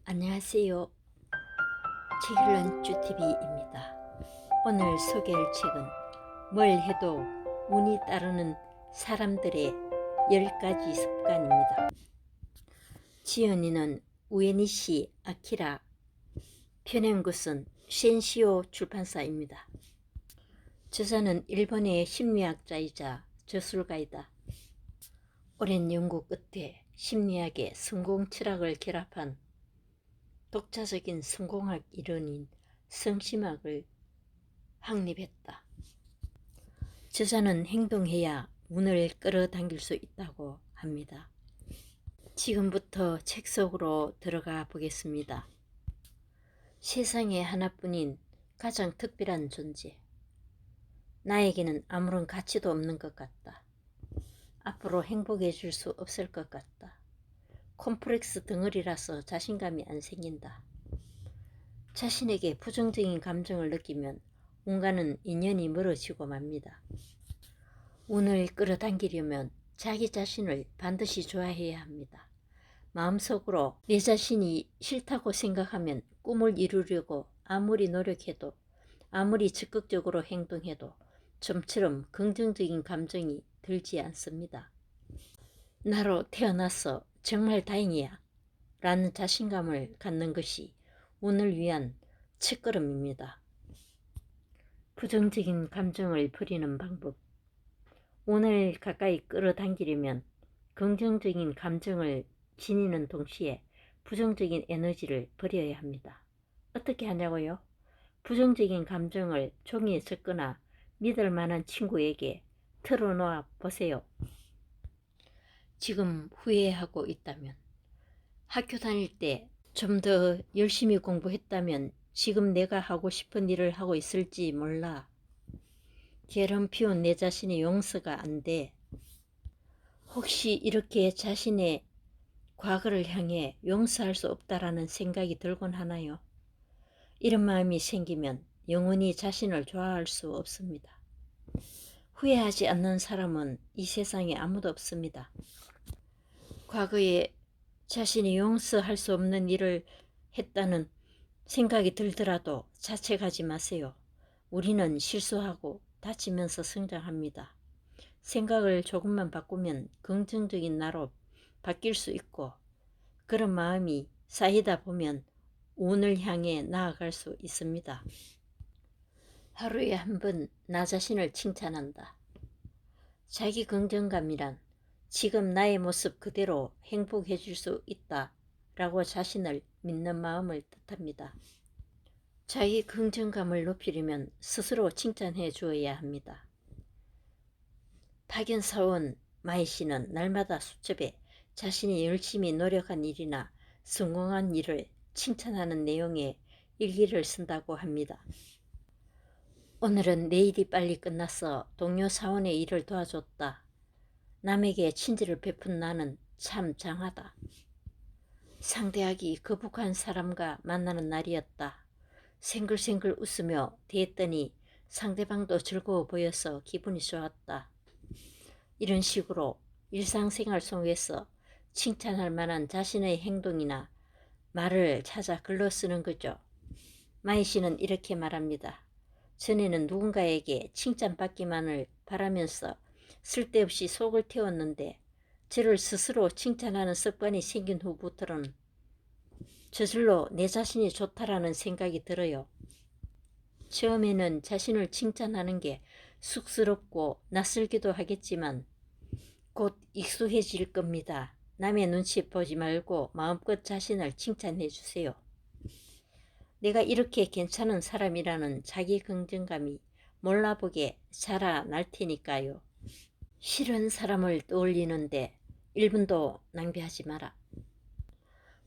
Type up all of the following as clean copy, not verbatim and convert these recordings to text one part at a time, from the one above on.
안녕하세요. 책 읽는 쭈TV입니다. 오늘 소개할 책은 뭘 해도 운이 따르는 사람들의 10가지 습관입니다. 지은이는 우에니시 아키라, 펴낸 것은 센시오 출판사입니다. 저자는 일본의 심리학자이자 저술가이다. 오랜 연구 끝에 심리학의 성공 철학을 결합한 독자적인 성공학 이론인 성심학을 확립했다. 저자는 행동해야 운을 끌어당길 수 있다고 합니다. 지금부터 책 속으로 들어가 보겠습니다. 세상에 하나뿐인 가장 특별한 존재. 나에게는 아무런 가치도 없는 것 같다. 앞으로 행복해질 수 없을 것 같다. 콤플렉스 덩어리라서 자신감이 안 생긴다. 자신에게 부정적인 감정을 느끼면 운과는 인연이 멀어지고 맙니다. 운을 끌어당기려면 자기 자신을 반드시 좋아해야 합니다. 마음속으로 내 자신이 싫다고 생각하면 꿈을 이루려고 아무리 노력해도, 아무리 적극적으로 행동해도 좀처럼 긍정적인 감정이 들지 않습니다. 나로 태어나서 정말 다행이야 라는 자신감을 갖는 것이 운을 위한 첫걸음입니다. 부정적인 감정을 버리는 방법. 운을 가까이 끌어당기려면 긍정적인 감정을 지니는 동시에 부정적인 에너지를 버려야 합니다. 어떻게 하냐고요? 부정적인 감정을 종이에 적거나 믿을 만한 친구에게 털어놓아 보세요. 지금 후회하고 있다면, 학교 다닐 때 좀 더 열심히 공부했다면 지금 내가 하고 싶은 일을 하고 있을지 몰라. 게으름 피운 내 자신의 용서가 안 돼. 혹시 이렇게 자신의 과거를 향해 용서할 수 없다라는 생각이 들곤 하나요? 이런 마음이 생기면 영원히 자신을 좋아할 수 없습니다. 후회하지 않는 사람은 이 세상에 아무도 없습니다. 과거에 자신이 용서할 수 없는 일을 했다는 생각이 들더라도 자책하지 마세요. 우리는 실수하고 다치면서 성장합니다. 생각을 조금만 바꾸면 긍정적인 나로 바뀔 수 있고, 그런 마음이 쌓이다 보면 운을 향해 나아갈 수 있습니다. 하루에 한 번 나 자신을 칭찬한다. 자기 긍정감이란 지금 나의 모습 그대로 행복해질 수 있다 라고 자신을 믿는 마음을 뜻합니다. 자기 긍정감을 높이려면 스스로 칭찬해 주어야 합니다. 박연사원 마이 씨는 날마다 수첩에 자신이 열심히 노력한 일이나 성공한 일을 칭찬하는 내용의 일기를 쓴다고 합니다. 오늘은 내일이 빨리 끝나서 동료 사원의 일을 도와줬다. 남에게 친절을 베푼 나는 참 장하다. 상대하기 거북한 사람과 만나는 날이었다. 생글생글 웃으며 대했더니 상대방도 즐거워 보여서 기분이 좋았다. 이런 식으로 일상생활 속에서 칭찬할 만한 자신의 행동이나 말을 찾아 글로 쓰는 거죠. 마이 씨는 이렇게 말합니다. 전에는 누군가에게 칭찬받기만을 바라면서 쓸데없이 속을 태웠는데 저를 스스로 칭찬하는 습관이 생긴 후부터는 저절로 내 자신이 좋다라는 생각이 들어요. 처음에는 자신을 칭찬하는 게 쑥스럽고 낯설기도 하겠지만 곧 익숙해질 겁니다. 남의 눈치 보지 말고 마음껏 자신을 칭찬해 주세요. 내가 이렇게 괜찮은 사람이라는 자기 긍정감이 몰라보게 자라날 테니까요. 싫은 사람을 떠올리는데 1분도 낭비하지 마라.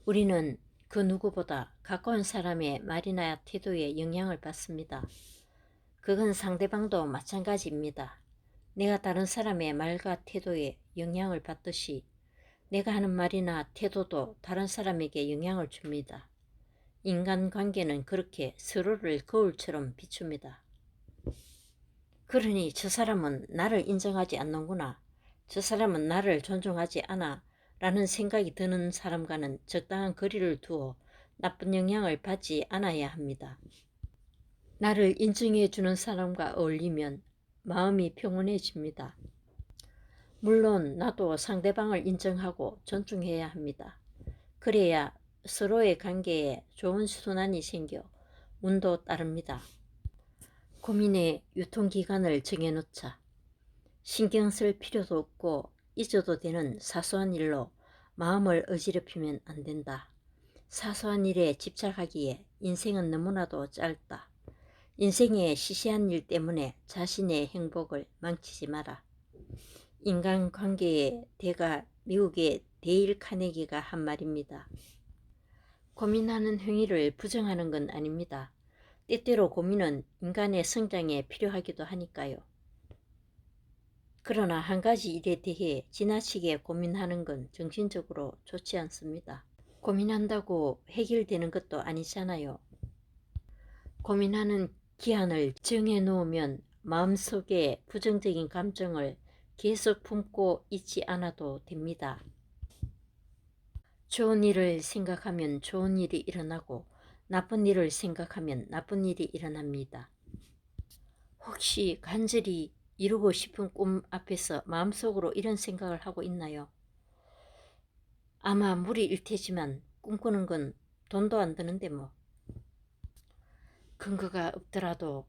우리는 그 누구보다 가까운 사람의 말이나 태도에 영향을 받습니다. 그건 상대방도 마찬가지입니다. 내가 다른 사람의 말과 태도에 영향을 받듯이 내가 하는 말이나 태도도 다른 사람에게 영향을 줍니다. 인간관계는 그렇게 서로를 거울처럼 비춥니다. 그러니 저 사람은 나를 인정하지 않는구나, 저 사람은 나를 존중하지 않아 라는 생각이 드는 사람과는 적당한 거리를 두어 나쁜 영향을 받지 않아야 합니다. 나를 인정해 주는 사람과 어울리면 마음이 평온해집니다. 물론 나도 상대방을 인정하고 존중해야 합니다. 그래야 서로의 관계에 좋은 순환이 생겨 운도 따릅니다. 고민의 유통기간을 정해놓자. 신경 쓸 필요도 없고 잊어도 되는 사소한 일로 마음을 어지럽히면 안 된다. 사소한 일에 집착하기에 인생은 너무나도 짧다. 인생의 시시한 일 때문에 자신의 행복을 망치지 마라. 인간관계의 대가 미국의 데일 카네기가 한 말입니다. 고민하는 행위를 부정하는 건 아닙니다. 때때로 고민은 인간의 성장에 필요하기도 하니까요. 그러나 한 가지 일에 대해 지나치게 고민하는 건 정신적으로 좋지 않습니다. 고민한다고 해결되는 것도 아니잖아요. 고민하는 기한을 정해 놓으면 마음속에 부정적인 감정을 계속 품고 있지 않아도 됩니다. 좋은 일을 생각하면 좋은 일이 일어나고 나쁜 일을 생각하면 나쁜 일이 일어납니다. 혹시 간절히 이루고 싶은 꿈 앞에서 마음속으로 이런 생각을 하고 있나요? 아마 무리일 테지만 꿈꾸는 건 돈도 안 드는데 뭐. 근거가 없더라도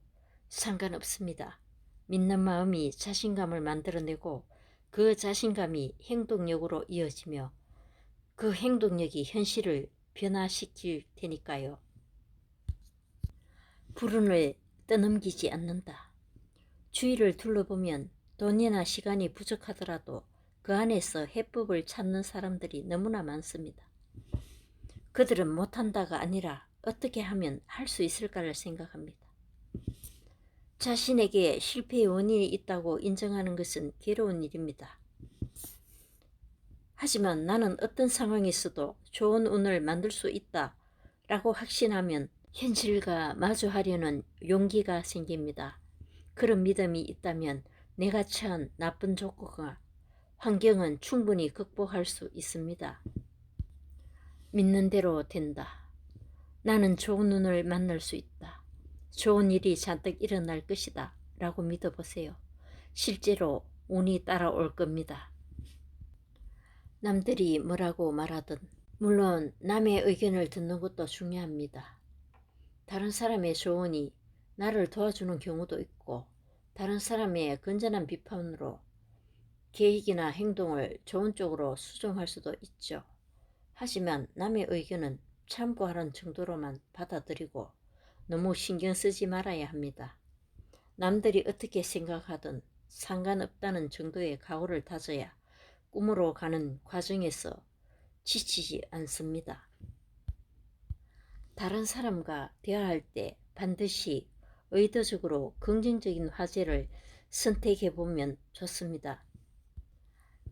상관없습니다. 믿는 마음이 자신감을 만들어내고 그 자신감이 행동력으로 이어지며 그 행동력이 현실을 변화시킬 테니까요. 불운을 떠넘기지 않는다. 주위를 둘러보면 돈이나 시간이 부족하더라도 그 안에서 해법을 찾는 사람들이 너무나 많습니다. 그들은 못한다가 아니라 어떻게 하면 할 수 있을까를 생각합니다. 자신에게 실패의 원인이 있다고 인정하는 것은 괴로운 일입니다. 하지만 나는 어떤 상황에서도 좋은 운을 만들 수 있다 라고 확신하면 현실과 마주하려는 용기가 생깁니다. 그런 믿음이 있다면 내가 처한 나쁜 조건과 환경은 충분히 극복할 수 있습니다. 믿는 대로 된다. 나는 좋은 운을 만날 수 있다. 좋은 일이 잔뜩 일어날 것이다 라고 믿어보세요. 실제로 운이 따라올 겁니다. 남들이 뭐라고 말하든 물론 남의 의견을 듣는 것도 중요합니다. 다른 사람의 조언이 나를 도와주는 경우도 있고 다른 사람의 건전한 비판으로 계획이나 행동을 좋은 쪽으로 수정할 수도 있죠. 하지만 남의 의견은 참고하는 정도로만 받아들이고 너무 신경 쓰지 말아야 합니다. 남들이 어떻게 생각하든 상관없다는 정도의 각오를 다져야 꿈으로 가는 과정에서 지치지 않습니다. 다른 사람과 대화할 때 반드시 의도적으로 긍정적인 화제를 선택해보면 좋습니다.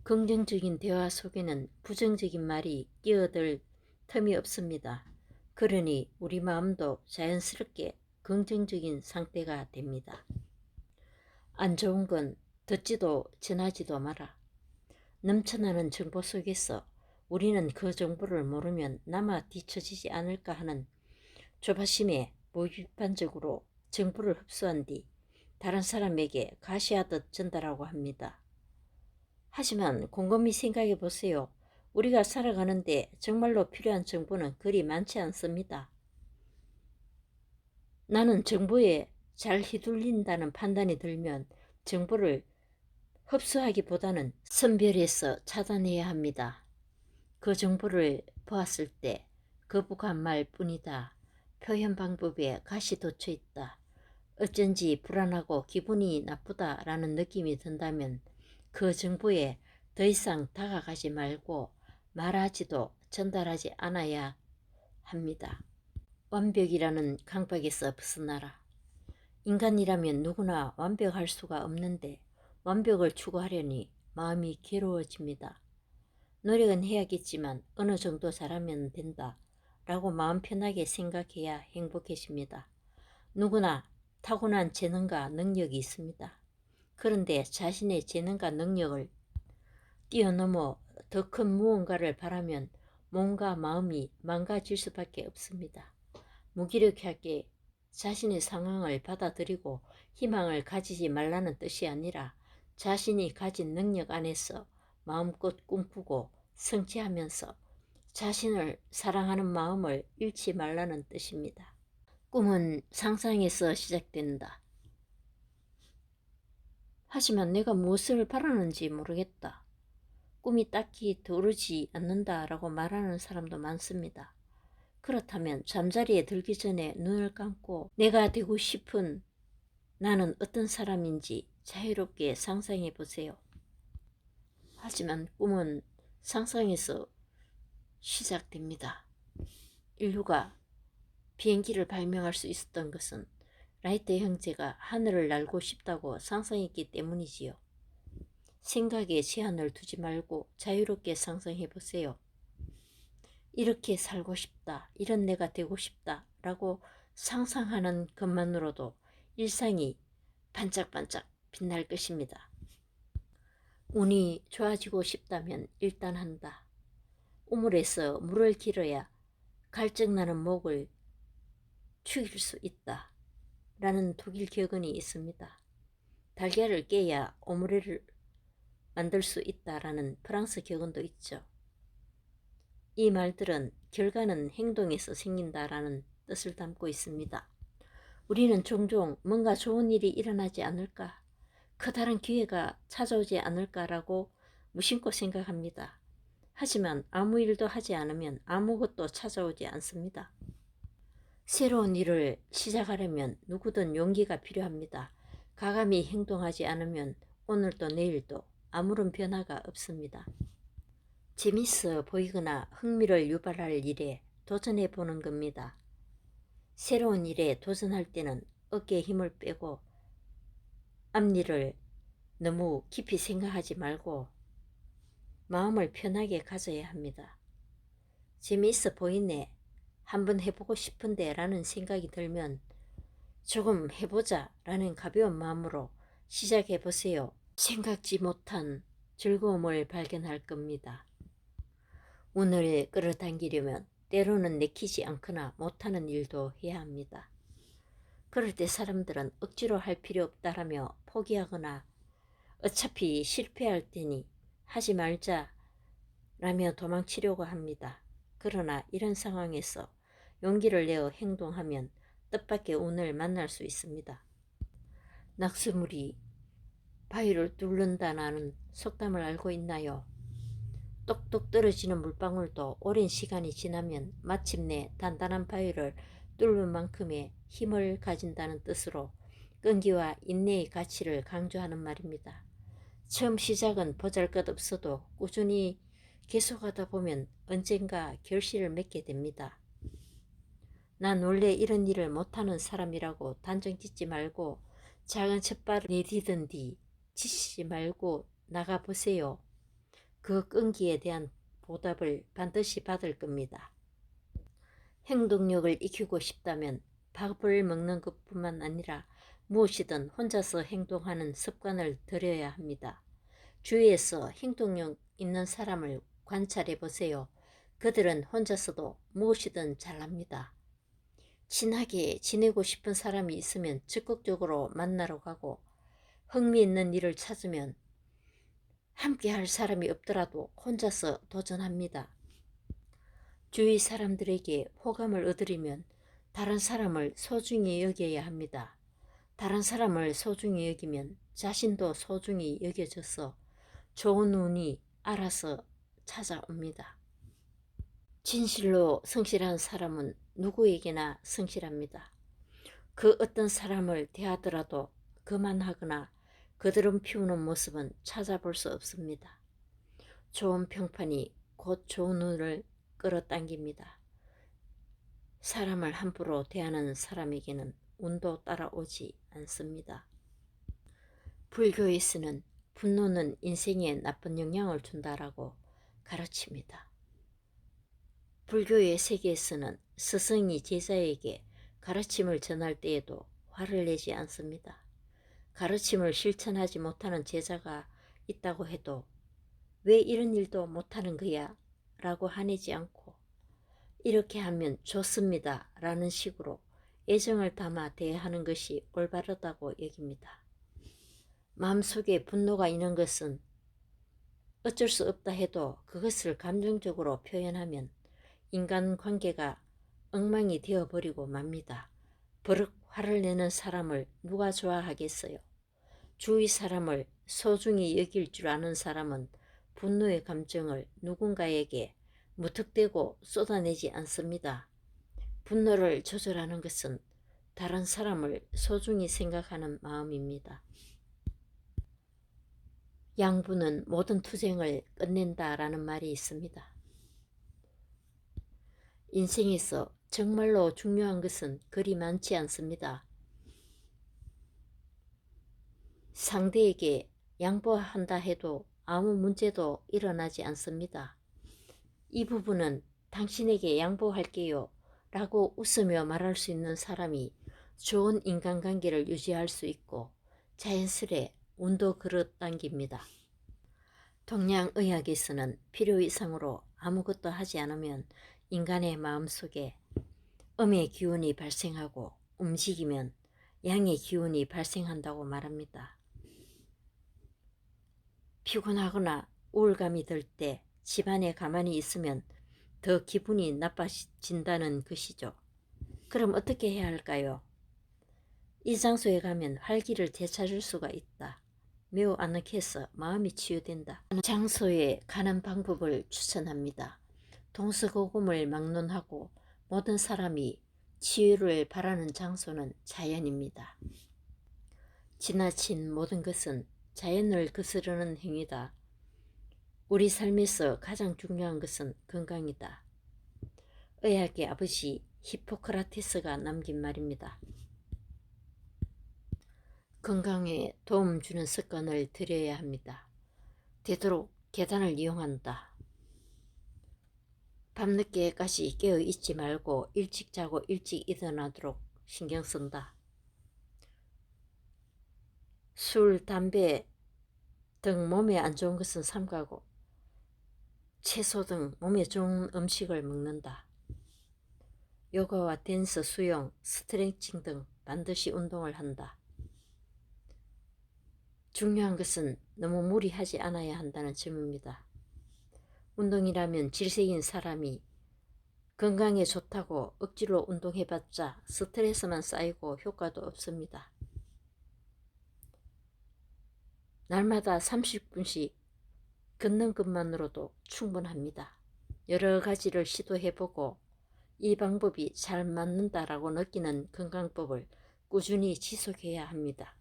긍정적인 대화 속에는 부정적인 말이 끼어들 틈이 없습니다. 그러니 우리 마음도 자연스럽게 긍정적인 상태가 됩니다. 안 좋은 건 듣지도 전하지도 마라. 넘쳐나는 정보 속에서 우리는 그 정보를 모르면 남아 뒤처지지 않을까 하는 조바심에 무비판적으로 정보를 흡수한 뒤 다른 사람에게 가시하듯 전달하고 합니다. 하지만 곰곰이 생각해 보세요. 우리가 살아가는데 정말로 필요한 정보는 그리 많지 않습니다. 나는 정보에 잘 휘둘린다는 판단이 들면 정보를 흡수하기보다는 선별해서 차단해야 합니다. 그 정보를 보았을 때 거북한 말뿐이다. 표현 방법에 가시 돋쳐 있다. 어쩐지 불안하고 기분이 나쁘다라는 느낌이 든다면 그 정보에 더 이상 다가가지 말고 말하지도 전달하지 않아야 합니다. 완벽이라는 강박에서 벗어나라. 인간이라면 누구나 완벽할 수가 없는데 완벽을 추구하려니 마음이 괴로워집니다. 노력은 해야겠지만 어느 정도 잘하면 된다 라고 마음 편하게 생각해야 행복해집니다. 누구나 타고난 재능과 능력이 있습니다. 그런데 자신의 재능과 능력을 뛰어넘어 더 큰 무언가를 바라면 몸과 마음이 망가질 수밖에 없습니다. 무기력하게 자신의 상황을 받아들이고 희망을 가지지 말라는 뜻이 아니라 자신이 가진 능력 안에서 마음껏 꿈꾸고 성취하면서 자신을 사랑하는 마음을 잃지 말라는 뜻입니다. 꿈은 상상에서 시작된다. 하지만 내가 무엇을 바라는지 모르겠다. 꿈이 딱히 떠오르지 않는다라고 말하는 사람도 많습니다. 그렇다면 잠자리에 들기 전에 눈을 감고 내가 되고 싶은 나는 어떤 사람인지 자유롭게 상상해 보세요. 하지만 꿈은 상상에서 시작됩니다. 인류가 비행기를 발명할 수 있었던 것은 라이트 형제가 하늘을 날고 싶다고 상상했기 때문이지요. 생각에 제한을 두지 말고 자유롭게 상상해 보세요. 이렇게 살고 싶다, 이런 내가 되고 싶다 라고 상상하는 것만으로도 일상이 반짝반짝 빛날 것입니다. 운이 좋아지고 싶다면 일단 한다. 우물에서 물을 길어야 갈증나는 목을 죽일 수 있다 라는 독일 격언이 있습니다. 달걀을 깨야 오므레를 만들 수 있다라는 프랑스 격언도 있죠. 이 말들은 결과는 행동에서 생긴다라는 뜻을 담고 있습니다. 우리는 종종 뭔가 좋은 일이 일어나지 않을까, 커다란 기회가 찾아오지 않을까라고 무심코 생각합니다. 하지만 아무 일도 하지 않으면 아무것도 찾아오지 않습니다. 새로운 일을 시작하려면 누구든 용기가 필요합니다. 과감히 행동하지 않으면 오늘도 내일도 아무런 변화가 없습니다. 재밌어 보이거나 흥미를 유발할 일에 도전해 보는 겁니다. 새로운 일에 도전할 때는 어깨에 힘을 빼고 앞일을 너무 깊이 생각하지 말고 마음을 편하게 가져야 합니다. 재미있어 보이네, 한번 해보고 싶은데 라는 생각이 들면 조금 해보자 라는 가벼운 마음으로 시작해 보세요. 생각지 못한 즐거움을 발견할 겁니다. 운을 끌어당기려면 때로는 내키지 않거나 못하는 일도 해야 합니다. 그럴 때 사람들은 억지로 할 필요 없다라며 포기하거나 어차피 실패할 테니 하지 말자 라며 도망치려고 합니다. 그러나 이런 상황에서 용기를 내어 행동하면 뜻밖의 운을 만날 수 있습니다. 낙수물이 바위를 뚫는다는 속담을 알고 있나요? 똑똑 떨어지는 물방울도 오랜 시간이 지나면 마침내 단단한 바위를 뚫는 만큼의 힘을 가진다는 뜻으로 끈기와 인내의 가치를 강조하는 말입니다. 처음 시작은 보잘것없어도 꾸준히 계속하다 보면 언젠가 결실을 맺게 됩니다. 난 원래 이런 일을 못하는 사람이라고 단정 짓지 말고 작은 첫발을 내디딘 뒤 지치지 말고 나가보세요. 그 끈기에 대한 보답을 반드시 받을 겁니다. 행동력을 익히고 싶다면 밥을 먹는 것뿐만 아니라 무엇이든 혼자서 행동하는 습관을 들여야 합니다. 주위에서 행동력 있는 사람을 관찰해 보세요. 그들은 혼자서도 무엇이든 잘합니다. 친하게 지내고 싶은 사람이 있으면 적극적으로 만나러 가고 흥미있는 일을 찾으면 함께 할 사람이 없더라도 혼자서 도전합니다. 주위 사람들에게 호감을 얻으려면 다른 사람을 소중히 여겨야 합니다. 다른 사람을 소중히 여기면 자신도 소중히 여겨져서 좋은 운이 알아서 찾아옵니다. 진실로 성실한 사람은 누구에게나 성실합니다. 그 어떤 사람을 대하더라도 거만하거나 거드름 피우는 모습은 찾아볼 수 없습니다. 좋은 평판이 곧 좋은 운을 끌어당깁니다. 사람을 함부로 대하는 사람에게는 운도 따라오지 않습니다. 불교에서는 분노는 인생에 나쁜 영향을 준다라고 가르칩니다. 불교의 세계에서는 스승이 제자에게 가르침을 전할 때에도 화를 내지 않습니다. 가르침을 실천하지 못하는 제자가 있다고 해도 왜 이런 일도 못하는 거야? 라고 화내지 않고 이렇게 하면 좋습니다 라는 식으로 애정을 담아 대하는 것이 올바르다고 여깁니다. 마음속에 분노가 있는 것은 어쩔 수 없다 해도 그것을 감정적으로 표현하면 인간관계가 엉망이 되어버리고 맙니다. 버럭 화를 내는 사람을 누가 좋아하겠어요? 주위 사람을 소중히 여길 줄 아는 사람은 분노의 감정을 누군가에게 무턱대고 쏟아내지 않습니다. 분노를 조절하는 것은 다른 사람을 소중히 생각하는 마음입니다. 양분은 모든 투쟁을 끝낸다라는 말이 있습니다. 인생에서 정말로 중요한 것은 그리 많지 않습니다. 상대에게 양보한다 해도 아무 문제도 일어나지 않습니다. 이 부분은 당신에게 양보할게요 라고 웃으며 말할 수 있는 사람이 좋은 인간관계를 유지할 수 있고 자연스레 운도 끌어당깁니다. 동양의학에서는 필요 이상으로 아무것도 하지 않으면 인간의 마음속에 음의 기운이 발생하고 움직이면 양의 기운이 발생한다고 말합니다. 피곤하거나 우울감이 들 때 집안에 가만히 있으면 더 기분이 나빠진다는 것이죠. 그럼 어떻게 해야 할까요? 이 장소에 가면 활기를 되찾을 수가 있다. 매우 아늑해서 마음이 치유된다. 장소에 가는 방법을 추천합니다. 동서고금을 막론하고 모든 사람이 치유를 바라는 장소는 자연입니다. 지나친 모든 것은 자연을 거스르는 행위다. 우리 삶에서 가장 중요한 것은 건강이다. 의학의 아버지 히포크라테스가 남긴 말입니다. 건강에 도움 주는 습관을 들여야 합니다. 되도록 계단을 이용한다. 밤늦게까지 깨어 있지 말고 일찍 자고 일찍 일어나도록 신경 쓴다. 술, 담배 등 몸에 안 좋은 것은 삼가고 채소 등 몸에 좋은 음식을 먹는다. 요가와 댄스, 수영, 스트레칭 등 반드시 운동을 한다. 중요한 것은 너무 무리하지 않아야 한다는 점입니다. 운동이라면 질색인 사람이 건강에 좋다고 억지로 운동해봤자 스트레스만 쌓이고 효과도 없습니다. 날마다 30분씩 걷는 것만으로도 충분합니다. 여러 가지를 시도해보고 이 방법이 잘 맞는다라고 느끼는 건강법을 꾸준히 지속해야 합니다.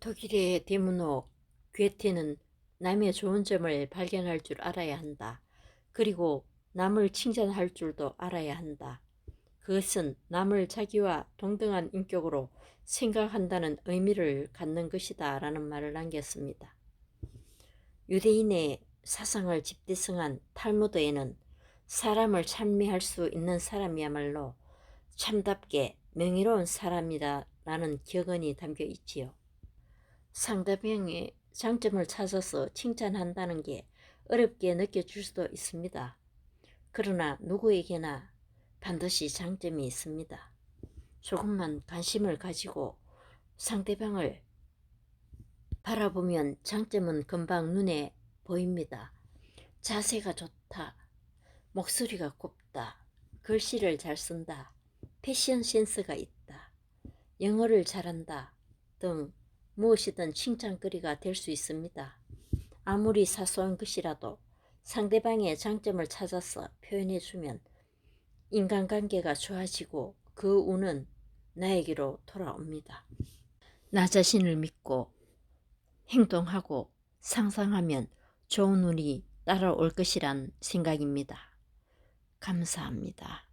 독일의 대문호 괴테는 남의 좋은 점을 발견할 줄 알아야 한다. 그리고 남을 칭찬할 줄도 알아야 한다. 그것은 남을 자기와 동등한 인격으로 생각한다는 의미를 갖는 것이다 라는 말을 남겼습니다. 유대인의 사상을 집대성한 탈무드에는 사람을 찬미할 수 있는 사람이야말로 참답게 명예로운 사람이다 라는 격언이 담겨 있지요. 상대방의 장점을 찾아서 칭찬한다는 게 어렵게 느껴질 수도 있습니다. 그러나 누구에게나 반드시 장점이 있습니다. 조금만 관심을 가지고 상대방을 바라보면 장점은 금방 눈에 보입니다. 자세가 좋다, 목소리가 곱다, 글씨를 잘 쓴다, 패션 센스가 있다, 영어를 잘한다 등 무엇이든 칭찬거리가 될 수 있습니다. 아무리 사소한 것이라도 상대방의 장점을 찾아서 표현해주면 인간관계가 좋아지고 그 운은 나에게로 돌아옵니다. 나 자신을 믿고 행동하고 상상하면 좋은 운이 따라올 것이란 생각입니다. 감사합니다.